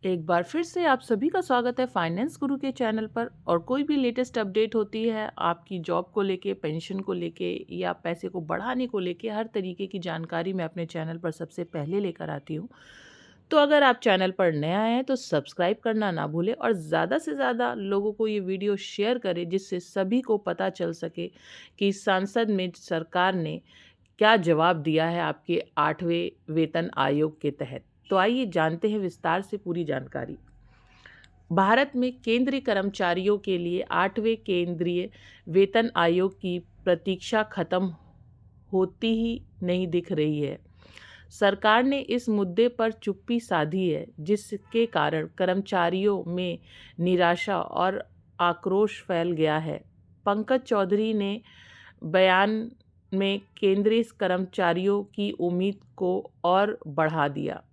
एक बार फिर से आप सभी का स्वागत है फाइनेंस गुरु के चैनल पर। और कोई भी लेटेस्ट अपडेट होती है आपकी जॉब को लेके, पेंशन को लेके या पैसे को बढ़ाने को लेके, हर तरीके की जानकारी मैं अपने चैनल पर सबसे पहले लेकर आती हूँ। तो अगर आप चैनल पर नया हैं तो सब्सक्राइब करना ना भूलें और ज़्यादा से ज़्यादा लोगों को ये वीडियो शेयर करें, जिससे सभी को पता चल सके कि संसद में सरकार ने क्या जवाब दिया है आपके 8वें वेतन आयोग के तहत। तो आइए जानते हैं विस्तार से पूरी जानकारी। भारत में केंद्रीय कर्मचारियों के लिए 8वें केंद्रीय वेतन आयोग की प्रतीक्षा खत्म होती ही नहीं दिख रही है। सरकार ने इस मुद्दे पर चुप्पी साधी है, जिसके कारण कर्मचारियों में निराशा और आक्रोश फैल गया है। पंकज चौधरी ने बयान में केंद्रीय कर्मचारियों की उम्मीद को और बढ़ा दिया।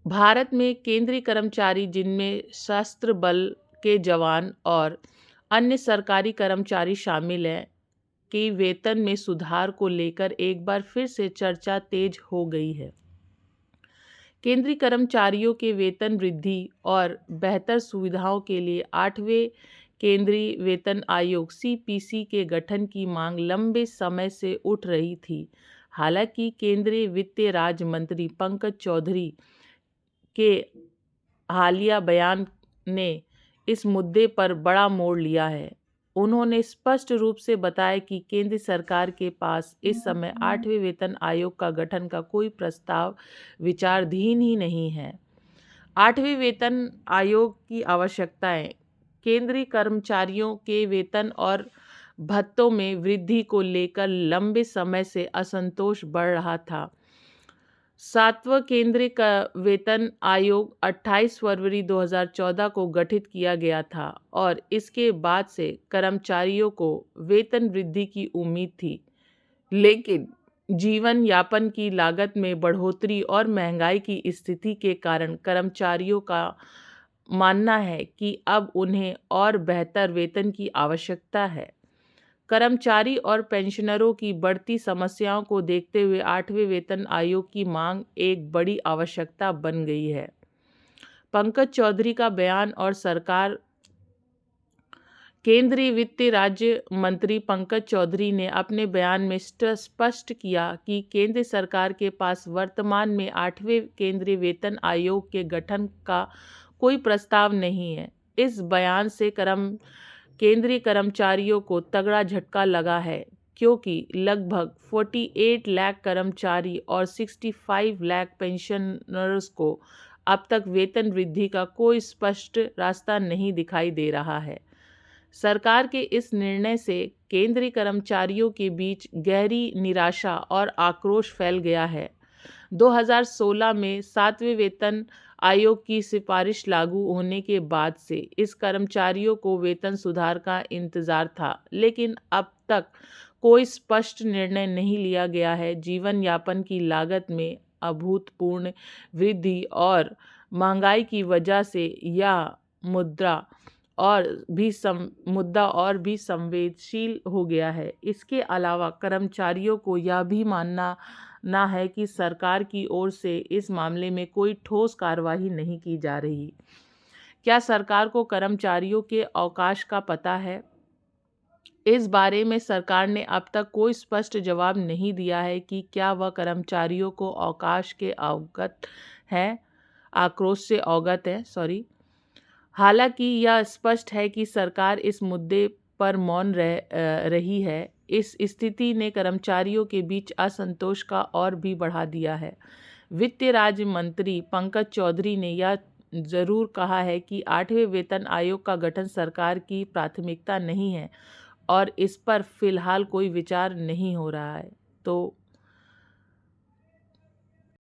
भारत में केंद्रीय कर्मचारी, जिनमें सशस्त्र बल के जवान और अन्य सरकारी कर्मचारी शामिल हैं, के वेतन में सुधार को लेकर एक बार फिर से चर्चा तेज हो गई है। केंद्रीय कर्मचारियों के वेतन वृद्धि और बेहतर सुविधाओं के लिए 8वें केंद्रीय वेतन आयोग सीपीसी के गठन की मांग लंबे समय से उठ रही थी। हालांकि केंद्रीय वित्त राज्य मंत्री पंकज चौधरी के हालिया बयान ने इस मुद्दे पर बड़ा मोड़ लिया है। उन्होंने स्पष्ट रूप से बताया कि केंद्र सरकार के पास इस समय 8वें वेतन आयोग का गठन का कोई प्रस्ताव विचाराधीन ही नहीं है। 8वें वेतन आयोग की आवश्यकताएं। केंद्रीय कर्मचारियों के वेतन और भत्तों में वृद्धि को लेकर लंबे समय से असंतोष बढ़ रहा था। 7वां केंद्रीय का वेतन आयोग 28 फरवरी 2014 को गठित किया गया था और इसके बाद से कर्मचारियों को वेतन वृद्धि की उम्मीद थी, लेकिन जीवन यापन की लागत में बढ़ोतरी और महंगाई की स्थिति के कारण कर्मचारियों का मानना है कि अब उन्हें और बेहतर वेतन की आवश्यकता है। कर्मचारी और पेंशनरों की बढ़ती समस्याओं को देखते हुए 8वें वेतन आयोग की मांग एक बड़ी आवश्यकता बन गई है। पंकज चौधरी का बयान और सरकार। केंद्रीय वित्त राज्य मंत्री पंकज चौधरी ने अपने बयान में स्पष्ट किया कि केंद्र सरकार के पास वर्तमान में 8वें केंद्रीय वेतन आयोग के गठन का कोई प्रस्ताव नहीं है। इस बयान से केंद्रीय कर्मचारियों को तगड़ा झटका लगा है, क्योंकि लगभग 48 लाख कर्मचारी और 65 लाख पेंशनर्स को अब तक वेतन वृद्धि का कोई स्पष्ट रास्ता नहीं दिखाई दे रहा है। सरकार के इस निर्णय से केंद्रीय कर्मचारियों के बीच गहरी निराशा और आक्रोश फैल गया है। 2016 में 7वें वेतन आयोग की सिफारिश लागू होने के बाद से इस कर्मचारियों को वेतन सुधार का इंतजार था, लेकिन अब तक कोई स्पष्ट निर्णय नहीं लिया गया है। जीवन यापन की लागत में अभूतपूर्व वृद्धि और महंगाई की वजह से यह मुद्दा और भी संवेदनशील हो गया है। इसके अलावा कर्मचारियों को यह भी मानना है कि सरकार की ओर से इस मामले में कोई ठोस कार्रवाई नहीं की जा रही। क्या सरकार को कर्मचारियों के अवकाश का पता है? इस बारे में सरकार ने अब तक कोई स्पष्ट जवाब नहीं दिया है कि क्या वह कर्मचारियों को अवकाश के आक्रोश से अवगत है। हालांकि यह स्पष्ट है कि सरकार इस मुद्दे पर मौन रही है। इस स्थिति ने कर्मचारियों के बीच असंतोष का और भी बढ़ा दिया है। वित्त राज्य मंत्री पंकज चौधरी ने यह जरूर कहा है कि 8वें वेतन आयोग का गठन सरकार की प्राथमिकता नहीं है और इस पर फिलहाल कोई विचार नहीं हो रहा है। तो